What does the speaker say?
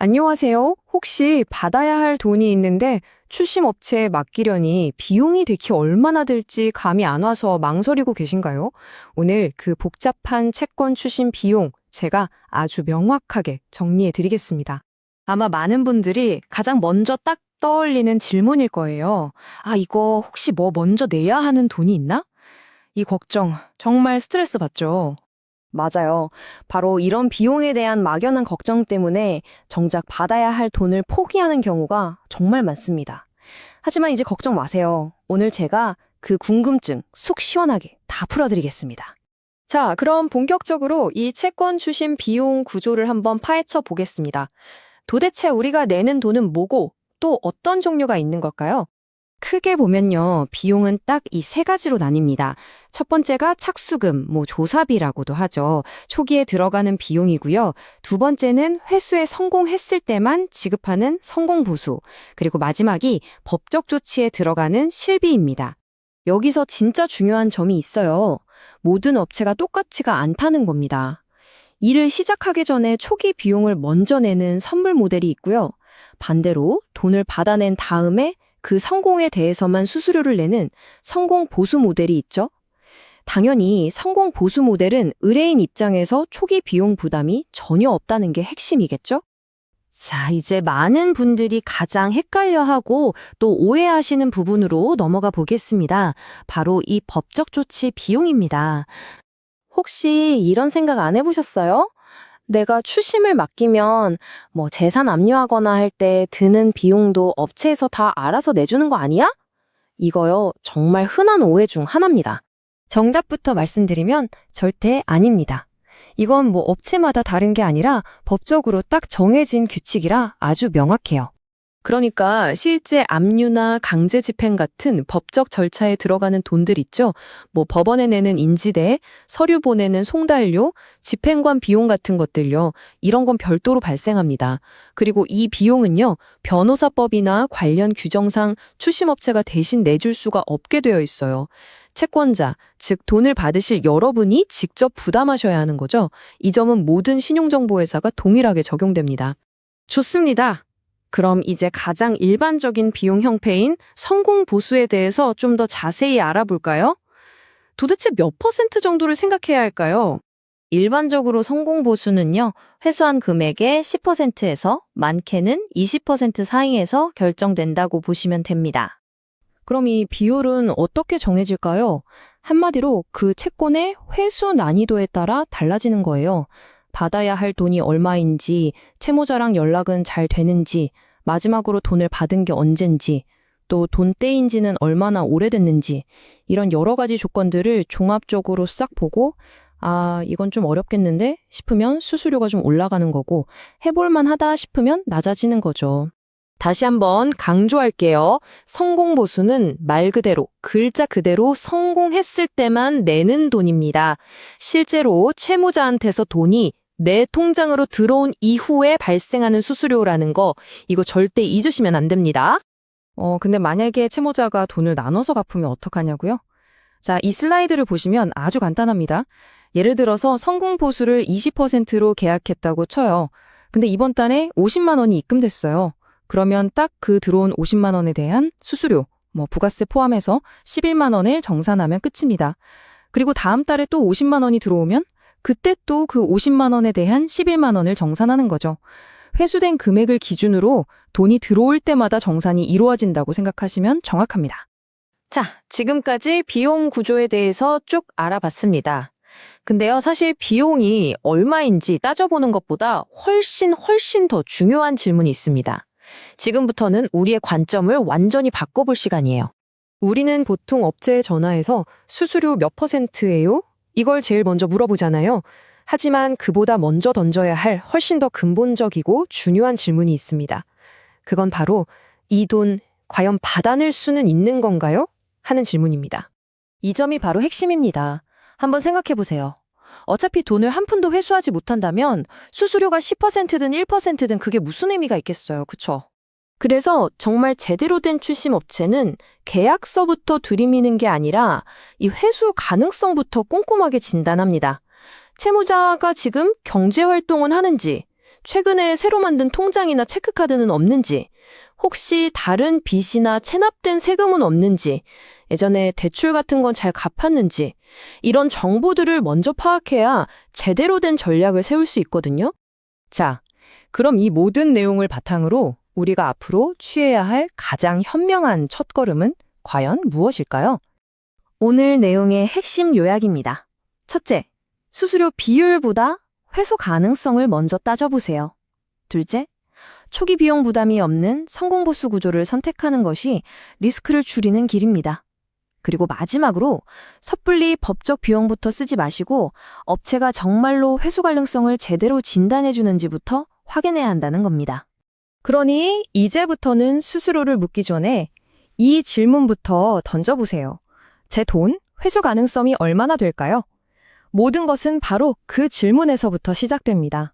안녕하세요. 혹시 받아야 할 돈이 있는데 출심 업체에 맡기려니 비용이 대체 얼마나 들지 감이 안 와서 망설이고 계신가요? 오늘 그 복잡한 채권 출심 비용 제가 아주 명확하게 정리해 드리겠습니다. 아마 많은 분들이 가장 먼저 딱 떠올리는 질문일 거예요. 아, 이거 혹시 뭐 먼저 내야 하는 돈이 있나? 이 걱정 정말 스트레스 받죠. 맞아요. 바로 이런 비용에 대한 막연한 걱정 때문에 정작 받아야 할 돈을 포기하는 경우가 정말 많습니다. 하지만 이제 걱정 마세요. 오늘 제가 그 궁금증 속 시원하게 다 풀어드리겠습니다. 자, 그럼 본격적으로 이 채권 추심 비용 구조를 한번 파헤쳐 보겠습니다. 도대체 우리가 내는 돈은 뭐고 또 어떤 종류가 있는 걸까요? 크게 보면요, 비용은 딱 이 세 가지로 나뉩니다. 첫 번째가 착수금, 조사비라고도 하죠. 초기에 들어가는 비용이고요. 두 번째는 회수에 성공했을 때만 지급하는 성공보수. 그리고 마지막이 법적 조치에 들어가는 실비입니다. 여기서 진짜 중요한 점이 있어요. 모든 업체가 똑같지가 않다는 겁니다. 일을 시작하기 전에 초기 비용을 먼저 내는 선물 모델이 있고요. 반대로 돈을 받아낸 다음에 그 성공에 대해서만 수수료를 내는 성공 보수 모델이 있죠. 당연히 성공 보수 모델은 의뢰인 입장에서 초기 비용 부담이 전혀 없다는 게 핵심이겠죠? 자, 이제 많은 분들이 가장 헷갈려하고 또 오해하시는 부분으로 넘어가 보겠습니다. 바로 이 법적 조치 비용입니다. 혹시 이런 생각 안 해보셨어요? 내가 추심을 맡기면 재산 압류하거나 할 때 드는 비용도 업체에서 다 알아서 내주는 거 아니야? 이거요, 정말 흔한 오해 중 하나입니다. 정답부터 말씀드리면 절대 아닙니다. 이건 업체마다 다른 게 아니라 법적으로 딱 정해진 규칙이라 아주 명확해요. 그러니까 실제 압류나 강제 집행 같은 법적 절차에 들어가는 돈들 있죠. 법원에 내는 인지대, 서류 보내는 송달료, 집행관 비용 같은 것들요. 이런 건 별도로 발생합니다. 그리고 이 비용은요, 변호사법이나 관련 규정상 추심업체가 대신 내줄 수가 없게 되어 있어요. 채권자, 즉 돈을 받으실 여러분이 직접 부담하셔야 하는 거죠. 이 점은 모든 신용정보회사가 동일하게 적용됩니다. 좋습니다. 그럼 이제 가장 일반적인 비용 형태인 성공 보수에 대해서 좀 더 자세히 알아볼까요? 도대체 몇 퍼센트 정도를 생각해야 할까요? 일반적으로 성공 보수는요, 회수한 금액의 10%에서 많게는 20% 사이에서 결정된다고 보시면 됩니다. 그럼 이 비율은 어떻게 정해질까요? 한마디로 그 채권의 회수 난이도에 따라 달라지는 거예요. 받아야 할 돈이 얼마인지, 채무자랑 연락은 잘 되는지, 마지막으로 돈을 받은 게 언젠지, 또 돈 떼인 지는 얼마나 오래됐는지, 이런 여러 가지 조건들을 종합적으로 싹 보고, 아, 이건 좀 어렵겠는데 싶으면 수수료가 좀 올라가는 거고, 해볼만 하다 싶으면 낮아지는 거죠. 다시 한번 강조할게요. 성공보수는 말 그대로, 글자 그대로 성공했을 때만 내는 돈입니다. 실제로 채무자한테서 돈이 내 통장으로 들어온 이후에 발생하는 수수료라는 거, 이거 절대 잊으시면 안 됩니다. 근데 만약에 채무자가 돈을 나눠서 갚으면 어떡하냐고요? 자, 이 슬라이드를 보시면 아주 간단합니다. 예를 들어서 성공보수를 20%로 계약했다고 쳐요. 근데 이번 달에 50만 원이 입금됐어요. 그러면 딱 그 들어온 50만 원에 대한 수수료, 부가세 포함해서 11만 원을 정산하면 끝입니다. 그리고 다음 달에 또 50만 원이 들어오면 그때 또 그 50만 원에 대한 11만 원을 정산하는 거죠. 회수된 금액을 기준으로 돈이 들어올 때마다 정산이 이루어진다고 생각하시면 정확합니다. 자, 지금까지 비용 구조에 대해서 쭉 알아봤습니다. 근데요, 사실 비용이 얼마인지 따져보는 것보다 훨씬 더 중요한 질문이 있습니다. 지금부터는 우리의 관점을 완전히 바꿔볼 시간이에요. 우리는 보통 업체에 전화해서 수수료 몇 %예요? 이걸 제일 먼저 물어보잖아요. 하지만 그보다 먼저 던져야 할 훨씬 더 근본적이고 중요한 질문이 있습니다. 그건 바로 이 돈 과연 받아낼 수는 있는 건가요? 하는 질문입니다. 이 점이 바로 핵심입니다. 한번 생각해 보세요. 어차피 돈을 한 푼도 회수하지 못한다면 수수료가 10%든 1%든 그게 무슨 의미가 있겠어요. 그쵸? 그래서 정말 제대로 된 추심업체는 계약서부터 들이미는 게 아니라 이 회수 가능성부터 꼼꼼하게 진단합니다. 채무자가 지금 경제활동은 하는지, 최근에 새로 만든 통장이나 체크카드는 없는지, 혹시 다른 빚이나 체납된 세금은 없는지, 예전에 대출 같은 건 잘 갚았는지, 이런 정보들을 먼저 파악해야 제대로 된 전략을 세울 수 있거든요. 자, 그럼 이 모든 내용을 바탕으로 우리가 앞으로 취해야 할 가장 현명한 첫걸음은 과연 무엇일까요? 오늘 내용의 핵심 요약입니다. 첫째, 수수료 비율보다 회수 가능성을 먼저 따져보세요. 둘째, 초기 비용 부담이 없는 성공보수 구조를 선택하는 것이 리스크를 줄이는 길입니다. 그리고 마지막으로 섣불리 법적 비용부터 쓰지 마시고 업체가 정말로 회수 가능성을 제대로 진단해 주는지부터 확인해야 한다는 겁니다. 그러니 이제부터는 수수료를 묻기 전에 이 질문부터 던져보세요. 제 돈 회수 가능성이 얼마나 될까요? 모든 것은 바로 그 질문에서부터 시작됩니다.